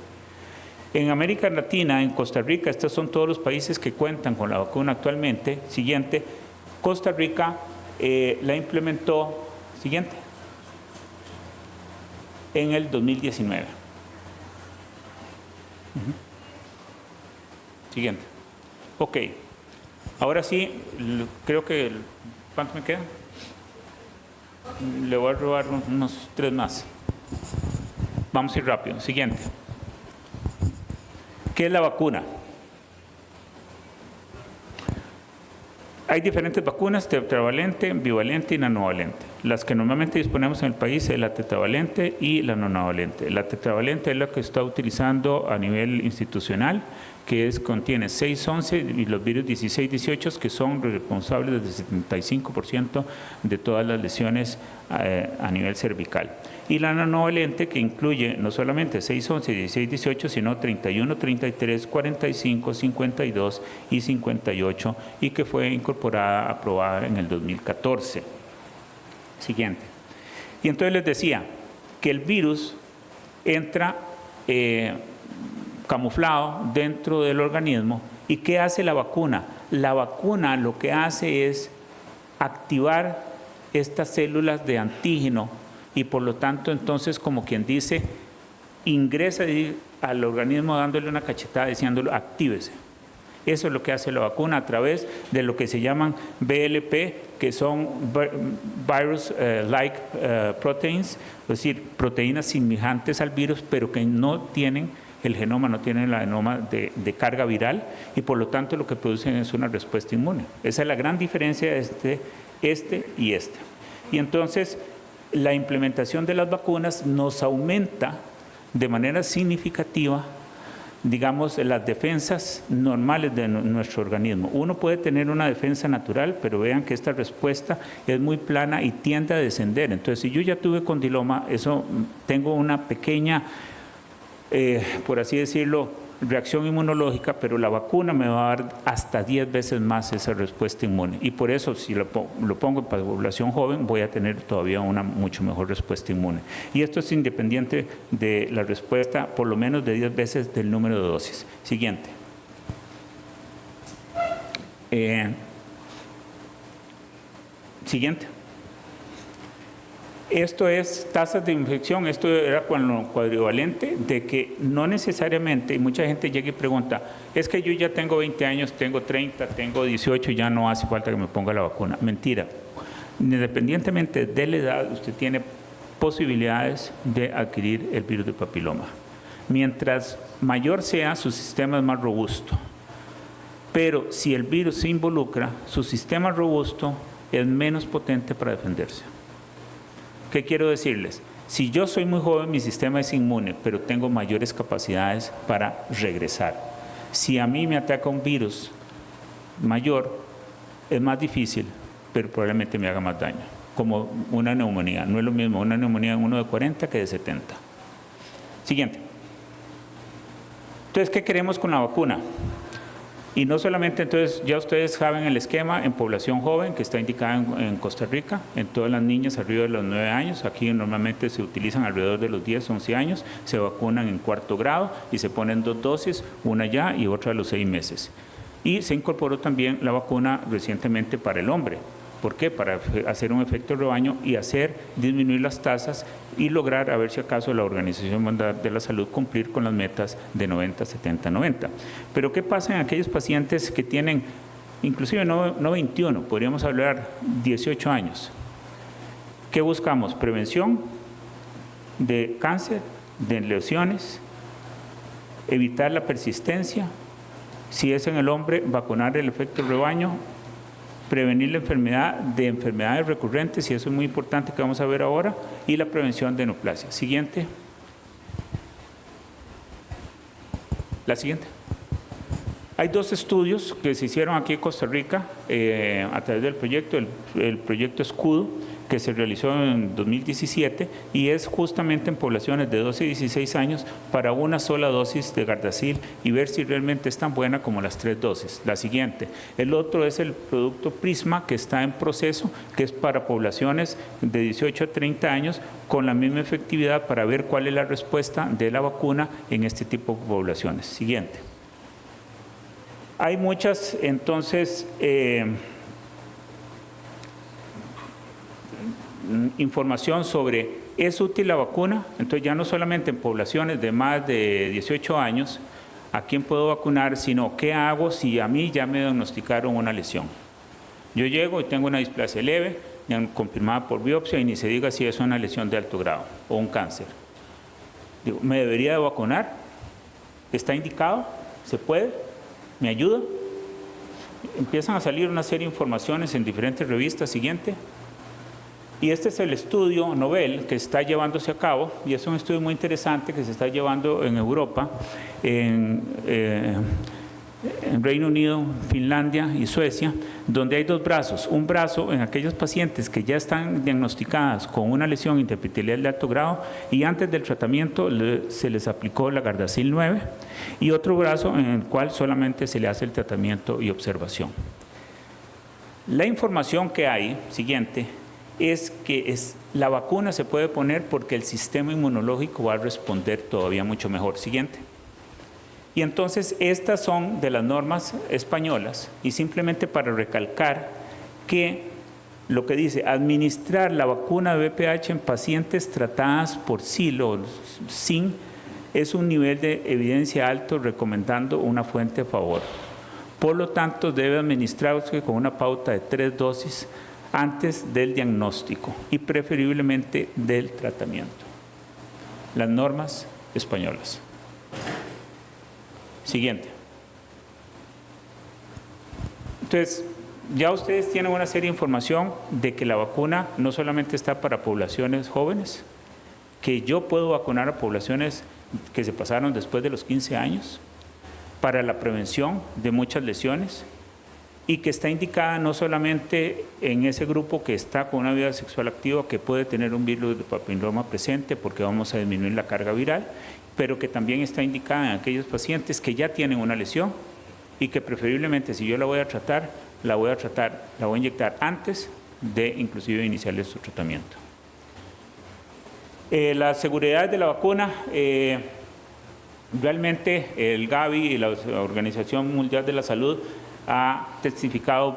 En América Latina, en Costa Rica, estos son todos los países que cuentan con la vacuna actualmente. Siguiente. Costa Rica la implementó, siguiente, en el 2019. Siguiente. Ok. Ahora sí, creo que, ¿cuánto me queda? Le voy a robar unos 3 más. Vamos a ir rápido. Siguiente. ¿Qué es la vacuna? Hay diferentes vacunas, tetravalente, bivalente y nanovalente. Las que normalmente disponemos en el país es la tetravalente y la nanovalente. La tetravalente es la que está utilizando a nivel institucional, que contiene 611 y los virus 16-18, que son responsables del 75% de todas las lesiones a nivel cervical. Y la nanovalente, que incluye no solamente 611 y 16-18, sino 31, 33, 45, 52 y 58, y que fue incorporada, aprobada en el 2014. Siguiente. Y entonces les decía que el virus entra camuflado dentro del organismo. ¿Y qué hace la vacuna? La vacuna lo que hace es activar estas células de antígeno y por lo tanto entonces, como quien dice, ingresa al organismo dándole una cachetada diciéndolo actívese. Eso es lo que hace la vacuna a través de lo que se llaman VLP, que son virus-like proteins, es decir, proteínas semejantes al virus, pero que no tienen el genoma, no tiene la genoma de carga viral y por lo tanto lo que producen es una respuesta inmune. Esa es la gran diferencia de este y este. Y entonces la implementación de las vacunas nos aumenta de manera significativa, digamos, las defensas normales de nuestro organismo. Uno puede tener una defensa natural, pero vean que esta respuesta es muy plana y tiende a descender. Entonces, si yo ya tuve condiloma, tengo una pequeña, por así decirlo, reacción inmunológica, pero la vacuna me va a dar hasta 10 veces más esa respuesta inmune. Y por eso, si lo pongo en población joven, voy a tener todavía una mucho mejor respuesta inmune. Y esto es independiente de la respuesta, por lo menos de 10 veces del número de dosis. Siguiente. Siguiente. Esto es tasas de infección, esto era cuadrivalente, de que no necesariamente, y mucha gente llega y pregunta, es que yo ya tengo 20 años, tengo 30, tengo 18, ya no hace falta que me ponga la vacuna. Mentira. Independientemente de la edad, usted tiene posibilidades de adquirir el virus del papiloma. Mientras mayor sea, su sistema es más robusto. Pero si el virus se involucra, su sistema robusto es menos potente para defenderse. ¿Qué quiero decirles? Si yo soy muy joven, mi sistema es inmune, pero tengo mayores capacidades para regresar. Si a mí me ataca un virus mayor, es más difícil, pero probablemente me haga más daño, como una neumonía. No es lo mismo una neumonía en uno de 40 que de 70. Siguiente. Entonces, ¿qué queremos con la vacuna? Y no solamente, entonces, ya ustedes saben el esquema en población joven, que está indicada en Costa Rica, en todas las niñas arriba de los 9 años, aquí normalmente se utilizan alrededor de los 10, 11 años, se vacunan en 4º grado y se ponen 2 dosis, una ya y otra a los 6 meses. Y se incorporó también la vacuna recientemente para el hombre. ¿Por qué? Para hacer un efecto rebaño y hacer disminuir las tasas y lograr, a ver si acaso, la Organización Mundial de la Salud cumplir con las metas de 90, 70, 90. Pero ¿qué pasa en aquellos pacientes que tienen, inclusive no 21, podríamos hablar 18 años? ¿Qué buscamos? Prevención de cáncer, de lesiones, evitar la persistencia. Si es en el hombre, vacunar el efecto rebaño, prevenir la enfermedad de enfermedades recurrentes, y eso es muy importante que vamos a ver ahora, y la prevención de neoplasia. Siguiente. La siguiente. Hay 2 estudios que se hicieron aquí en Costa Rica a través del proyecto, el proyecto Escudo, que se realizó en 2017 y es justamente en poblaciones de 12 y 16 años para una sola dosis de Gardasil y ver si realmente es tan buena como las 3 dosis. La siguiente. El otro es el producto Prisma, que está en proceso, que es para poblaciones de 18 a 30 años con la misma efectividad para ver cuál es la respuesta de la vacuna en este tipo de poblaciones. Siguiente. Hay muchas, entonces, información sobre ¿es útil la vacuna? Entonces ya no solamente en poblaciones de más de 18 años, ¿a quién puedo vacunar? Sino ¿qué hago si a mí ya me diagnosticaron una lesión? Yo llego y tengo una displasia leve, confirmada por biopsia y ni se diga si es una lesión de alto grado o un cáncer. Digo, ¿me debería de vacunar? ¿Está indicado? ¿Se puede? ¿Me ayuda? Empiezan a salir una serie de informaciones en diferentes revistas. Siguiente. Y este es el estudio Nobel que está llevándose a cabo, y es un estudio muy interesante que se está llevando en Europa, en Reino Unido, Finlandia y Suecia, donde hay 2 brazos. Un brazo en aquellos pacientes que ya están diagnosticadas con una lesión interepitelial de alto grado y antes del tratamiento se les aplicó la Gardasil 9, y otro brazo en el cual solamente se le hace el tratamiento y observación. La información que hay, siguiente, es que la vacuna se puede poner porque el sistema inmunológico va a responder todavía mucho mejor. Siguiente. Y entonces estas son de las normas españolas, y simplemente para recalcar que lo que dice, administrar la vacuna de VPH en pacientes tratadas por SIL o SIN es un nivel de evidencia alto, recomendando una fuente a favor. Por lo tanto, debe administrarse con una pauta de 3 dosis antes del diagnóstico y preferiblemente del tratamiento. Las normas españolas. Siguiente. Entonces, ya ustedes tienen una serie de información de que la vacuna no solamente está para poblaciones jóvenes, que yo puedo vacunar a poblaciones que se pasaron después de los 15 años, para la prevención de muchas lesiones, y que está indicada no solamente en ese grupo que está con una vida sexual activa, que puede tener un virus de papiloma presente porque vamos a disminuir la carga viral, pero que también está indicada en aquellos pacientes que ya tienen una lesión y que preferiblemente, si yo la voy a inyectar antes de inclusive iniciarles su tratamiento. La seguridad de la vacuna, realmente el Gavi y la Organización Mundial de la Salud ha testificado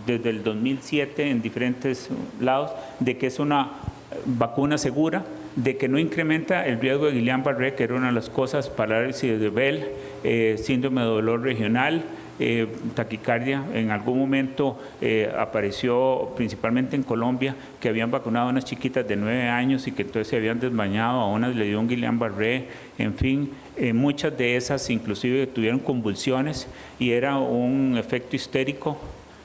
desde el 2007 en diferentes lados de que es una vacuna segura, de que no incrementa el riesgo de Guillain-Barré, que era una de las cosas, parálisis de Bell, síndrome de dolor regional, taquicardia. En algún momento apareció principalmente en Colombia que habían vacunado a unas chiquitas de 9 años y que entonces se habían desmayado, a unas le dio un Guillain-Barré, en fin, muchas de esas inclusive tuvieron convulsiones y era un efecto histérico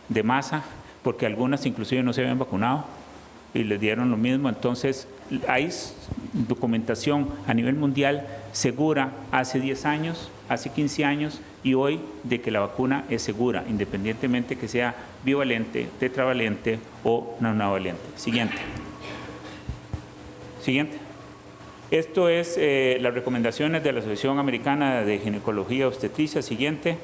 de masa, porque algunas inclusive no se habían vacunado y les dieron lo mismo. Entonces hay documentación a nivel mundial segura hace 10 años, hace 15 años y hoy de que la vacuna es segura, independientemente que sea bivalente, tetravalente o nonavalente. Siguiente. Siguiente. Esto es las recomendaciones de la Asociación Americana de Ginecología y Obstetricia. Siguiente.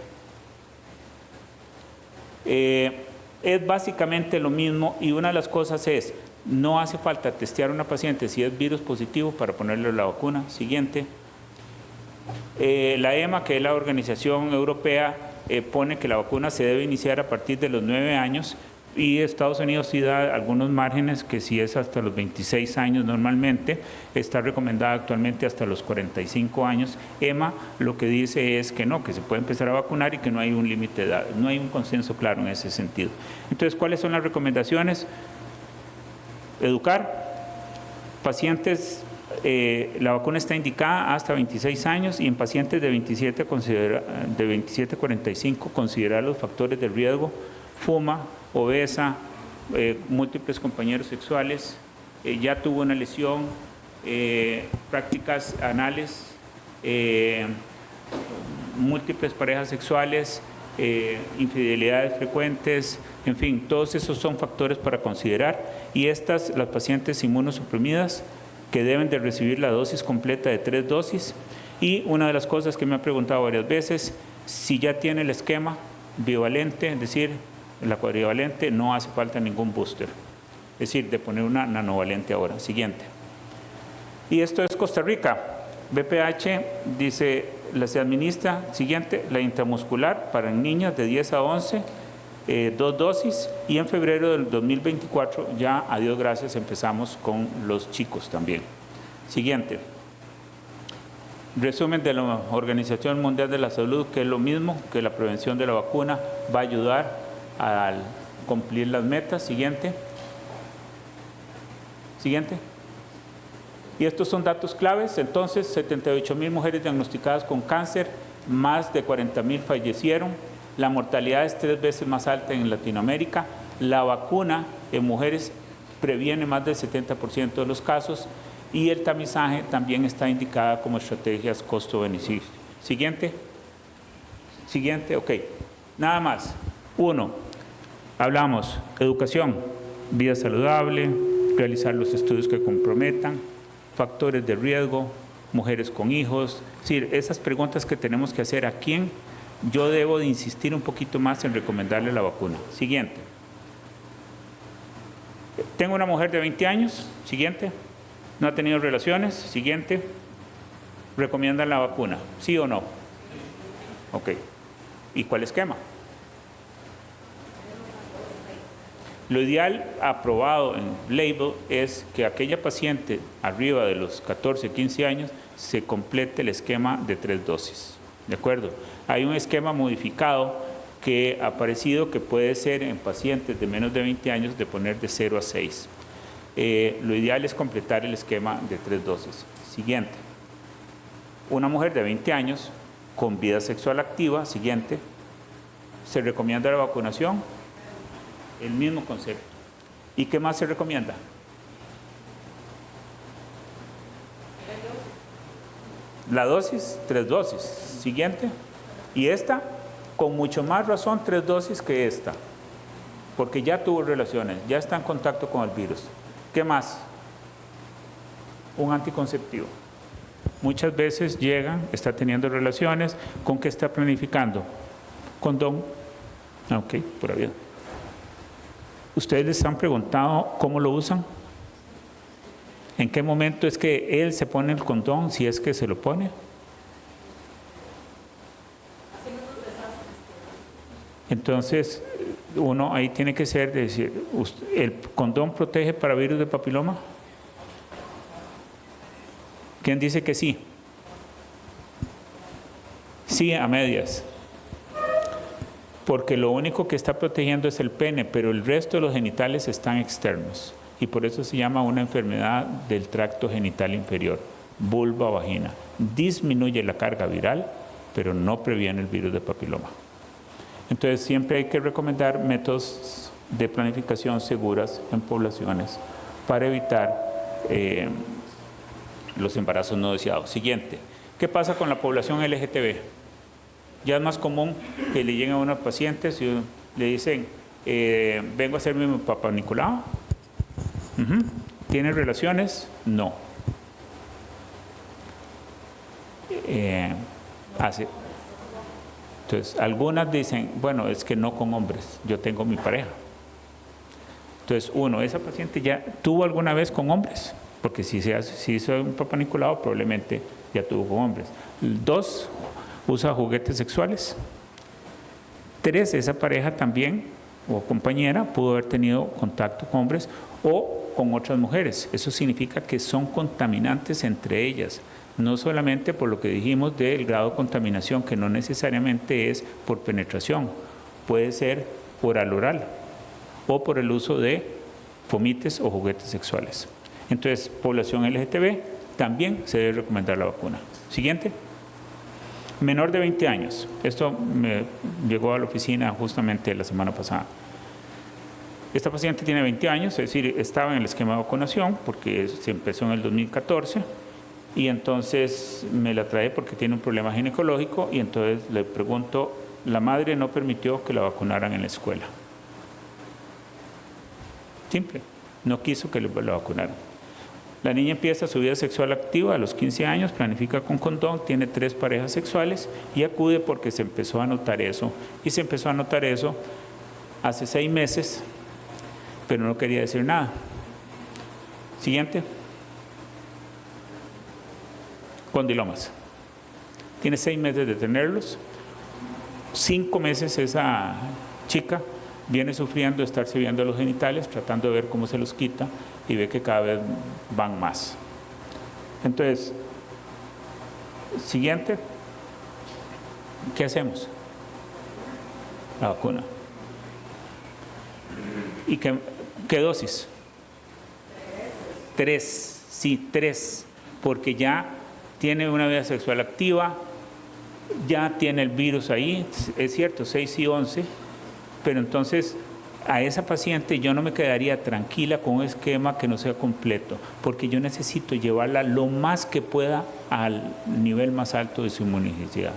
Es básicamente lo mismo y una de las cosas es, no hace falta testear a una paciente si es virus positivo para ponerle la vacuna. Siguiente. La EMA, que es la organización europea, pone que la vacuna se debe iniciar a partir de los 9 años y Estados Unidos sí da algunos márgenes, que si es hasta los 26 años normalmente, está recomendada actualmente hasta los 45 años. EMA lo que dice es que no, que se puede empezar a vacunar y que no hay un límite de edad, no hay un consenso claro en ese sentido. Entonces, ¿cuáles son las recomendaciones? Educar pacientes. La vacuna está indicada hasta 26 años y en pacientes de 27 a 45 considerar los factores de riesgo: fuma, obesa, múltiples compañeros sexuales, ya tuvo una lesión, prácticas anales, múltiples parejas sexuales, infidelidades frecuentes, en fin, todos esos son factores para considerar. Y las pacientes inmunosuprimidas, que deben de recibir la dosis completa de 3 dosis. Y una de las cosas que me han preguntado varias veces, si ya tiene el esquema bivalente, es decir, la cuadrivalente, no hace falta ningún booster, es decir, de poner una nanovalente ahora. Siguiente. Y esto es Costa Rica. BPH dice, se administra, siguiente, la intramuscular para niñas de 10 a 11, 2 dosis, y en febrero del 2024 ya, a Dios gracias, empezamos con los chicos también. Siguiente. Resumen de la Organización Mundial de la Salud, que es lo mismo, que la prevención de la vacuna va a ayudar a cumplir las metas. Siguiente. Siguiente. Y estos son datos claves. Entonces, 78,000 mujeres diagnosticadas con cáncer, más de 40,000 fallecieron. La mortalidad es 3 veces más alta en Latinoamérica. La vacuna en mujeres previene más del 70% de los casos y el tamizaje también está indicada como estrategias costo-beneficio. Siguiente. Siguiente, ok. Nada más. 1. Hablamos educación, vida saludable, realizar los estudios que comprometan, factores de riesgo, mujeres con hijos. Es decir, esas preguntas que tenemos que hacer: ¿a quién yo debo de insistir un poquito más en recomendarle la vacuna? Siguiente. Tengo una mujer de 20 años. Siguiente. No ha tenido relaciones. Siguiente. ¿Recomiendan la vacuna? ¿Sí o no? Ok. ¿Y cuál esquema? Lo ideal aprobado en label es que aquella paciente arriba de los 14, 15 años se complete el esquema de 3 dosis. ¿De acuerdo? Hay un esquema modificado que ha aparecido que puede ser en pacientes de menos de 20 años de poner de 0 a 6. Lo ideal es completar el esquema de 3 dosis. Siguiente. Una mujer de 20 años con vida sexual activa. Siguiente. ¿Se recomienda la vacunación? El mismo concepto. ¿Y qué más se recomienda? La dosis, 3 dosis. Siguiente. Y esta, con mucho más razón, 3 dosis que esta, porque ya tuvo relaciones, ya está en contacto con el virus. ¿Qué más? Un anticonceptivo. Muchas veces llegan, está teniendo relaciones, ¿con qué está planificando? Condón. Ok, pura vida. ¿Ustedes les han preguntado cómo lo usan? ¿En qué momento es que él se pone el condón, si es que se lo pone? Entonces, uno ahí tiene que ser, decir, ¿el condón protege para virus de papiloma? ¿Quién dice que sí? Sí, a medias. Porque lo único que está protegiendo es el pene, pero el resto de los genitales están externos. Y por eso se llama una enfermedad del tracto genital inferior, vulva vagina. Disminuye la carga viral, pero no previene el virus de papiloma. Entonces siempre hay que recomendar métodos de planificación seguras en poblaciones para evitar los embarazos no deseados. Siguiente, ¿qué pasa con la población LGTB? Ya es más común que le lleguen a unos pacientes y le dicen, vengo a hacerme mi Papá Nicolau. ¿Tiene relaciones? No. Entonces, algunas dicen, bueno, es que no con hombres, yo tengo mi pareja. Entonces, uno, esa paciente ya tuvo alguna vez con hombres, porque si hizo un Papá Nicolau, probablemente ya tuvo con hombres. 2, usa juguetes sexuales. 3, esa pareja también, o compañera, pudo haber tenido contacto con hombres o con otras mujeres. Eso significa que son contaminantes entre ellas. No solamente por lo que dijimos del grado de contaminación, que no necesariamente es por penetración, puede ser oral o por el uso de fomites o juguetes sexuales. Entonces, población LGTB, también se debe recomendar la vacuna. Siguiente. Menor de 20 años. Esto me llegó a la oficina justamente la semana pasada. Esta paciente tiene 20 años, es decir, estaba en el esquema de vacunación porque se empezó en el 2014. Y entonces me la trae porque tiene un problema ginecológico y entonces le pregunto, la madre no permitió que la vacunaran en la escuela. Simple, no quiso que la vacunaran. La niña empieza su vida sexual activa a los 15 años, planifica con condón, tiene 3 parejas sexuales y acude porque se empezó a notar eso. Y se empezó a notar eso hace 6 meses, pero no quería decir nada. Siguiente. Condilomas. Tiene 6 meses de tenerlos. 5 meses esa chica viene sufriendo de estarse viendo los genitales, tratando de ver cómo se los quita y ve que cada vez van más. Entonces, siguiente, ¿qué hacemos? La vacuna. ¿Y qué dosis? 3, sí, 3, porque ya tiene una vida sexual activa, ya tiene el virus ahí, es cierto, 6 y 11, pero entonces a esa paciente yo no me quedaría tranquila con un esquema que no sea completo, porque yo necesito llevarla lo más que pueda al nivel más alto de su inmunidad.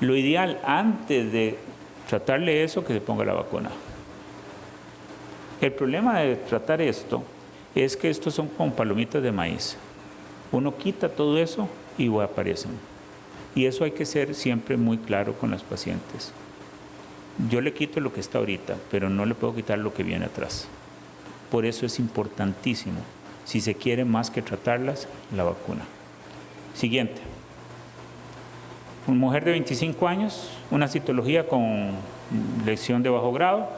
Lo ideal, antes de tratarle eso, que se ponga la vacuna. El problema de tratar esto es que estos son como palomitas de maíz. Uno quita todo eso y aparecen. Y eso hay que ser siempre muy claro con las pacientes. Yo le quito lo que está ahorita, pero no le puedo quitar lo que viene atrás. Por eso es importantísimo, si se quiere más que tratarlas, la vacuna. Siguiente. Una mujer de 25 años, una citología con lesión de bajo grado.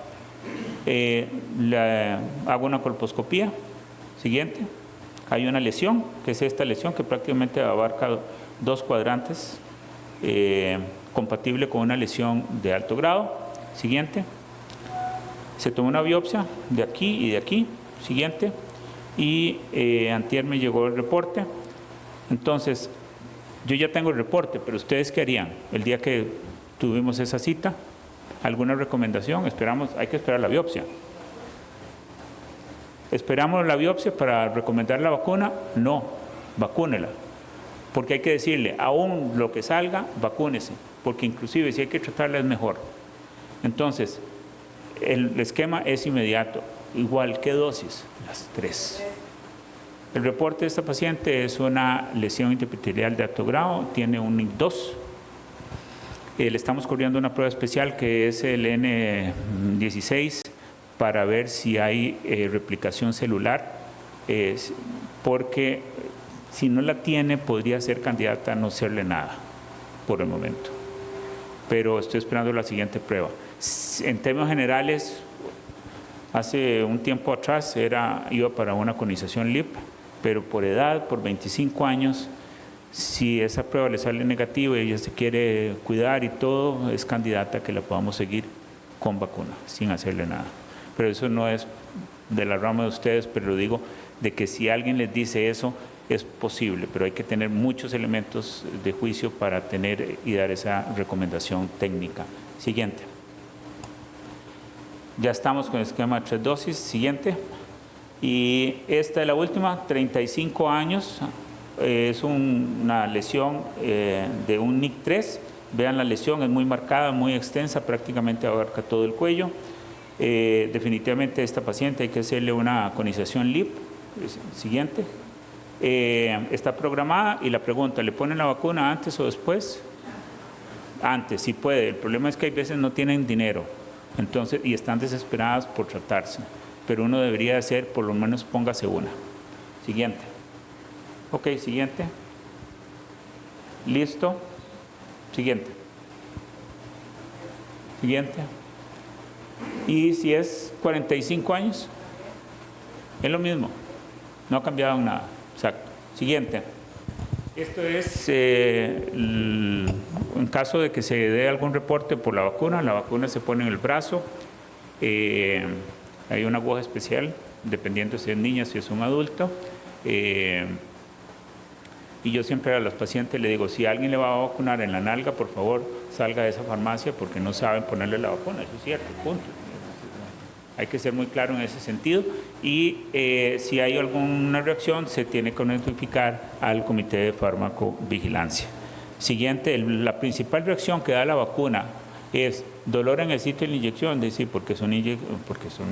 Le hago una colposcopía. Siguiente. Hay una lesión, que es esta lesión, que prácticamente abarca 2 cuadrantes, compatible con una lesión de alto grado. Siguiente. Se tomó una biopsia de aquí y de aquí. Siguiente. Y antier me llegó el reporte. Entonces, yo ya tengo el reporte, pero ¿ustedes qué harían el día que tuvimos esa cita? ¿Alguna recomendación? Hay que esperar la biopsia. ¿Esperamos la biopsia para recomendar la vacuna? No, vacúnela. Porque hay que decirle, aún lo que salga, vacúnese. Porque inclusive si hay que tratarla es mejor. Entonces, el esquema es inmediato. Igual, ¿qué dosis? Las 3. El reporte de esta paciente es una lesión intraepitelial de alto grado, tiene un NIC2. Le estamos corriendo una prueba especial que es el N16 para ver si hay replicación celular, porque si no la tiene podría ser candidata a no hacerle nada por el momento. Pero estoy esperando la siguiente prueba. En términos generales, hace un tiempo atrás iba para una conización LIP, pero por edad, por 25 años, si esa prueba le sale negativa y ella se quiere cuidar y todo, es candidata a que la podamos seguir con vacuna, sin hacerle nada. Pero eso no es de la rama de ustedes, pero lo digo de que si alguien les dice eso, es posible, pero hay que tener muchos elementos de juicio para tener y dar esa recomendación técnica. Siguiente. Ya estamos con el esquema de 3 dosis. Siguiente. Y esta es la última, 35 años. Es una lesión de un NIC3. Vean la lesión, es muy marcada, muy extensa, prácticamente abarca todo el cuello. Definitivamente a esta paciente hay que hacerle una conización LIP. Siguiente. Está programada y la pregunta, ¿le ponen la vacuna antes o después? Antes, si puede. El problema es que hay veces no tienen dinero, entonces, y están desesperadas por tratarse, pero uno debería hacer, por lo menos póngase una. Siguiente. Ok, siguiente. Listo. Siguiente. Siguiente. Y si es 45 años, es lo mismo, no ha cambiado nada. Exacto. Siguiente. Esto es en caso de que se dé algún reporte por la vacuna se pone en el brazo, hay una aguja especial, dependiendo si es niña, si es un adulto, y yo siempre a los pacientes le digo, si alguien le va a vacunar en la nalga, por favor, salga de esa farmacia porque no saben ponerle la vacuna, eso es cierto, punto. Hay que ser muy claro en ese sentido y si hay alguna reacción se tiene que notificar al Comité de Farmacovigilancia. Siguiente, la principal reacción que da la vacuna es dolor en el sitio de la inyección, es decir, porque es una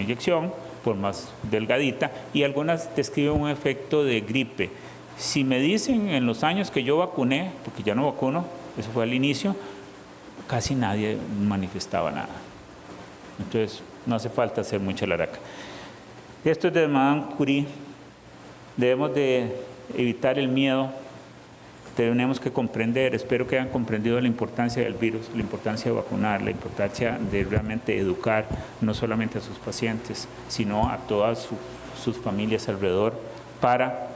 inyección, por más delgadita, y algunas describen un efecto de gripe. Si me dicen en los años que yo vacuné, porque ya no vacuno, eso fue al inicio, casi nadie manifestaba nada. Entonces, no hace falta hacer mucha laraca. Esto es de Madame Curie. Debemos de evitar el miedo. Tenemos que comprender, espero que hayan comprendido la importancia del virus, la importancia de vacunar, la importancia de realmente educar no solamente a sus pacientes, sino a todas sus familias alrededor, para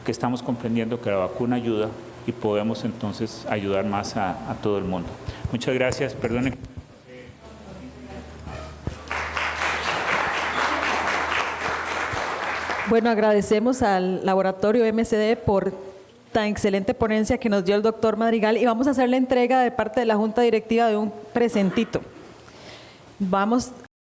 que estamos comprendiendo que la vacuna ayuda y podemos entonces ayudar más a todo el mundo. Muchas gracias. Perdonen. Bueno, agradecemos al laboratorio MSD por tan excelente ponencia que nos dio el doctor Madrigal y vamos a hacer la entrega de parte de la Junta Directiva de un presentito. Vamos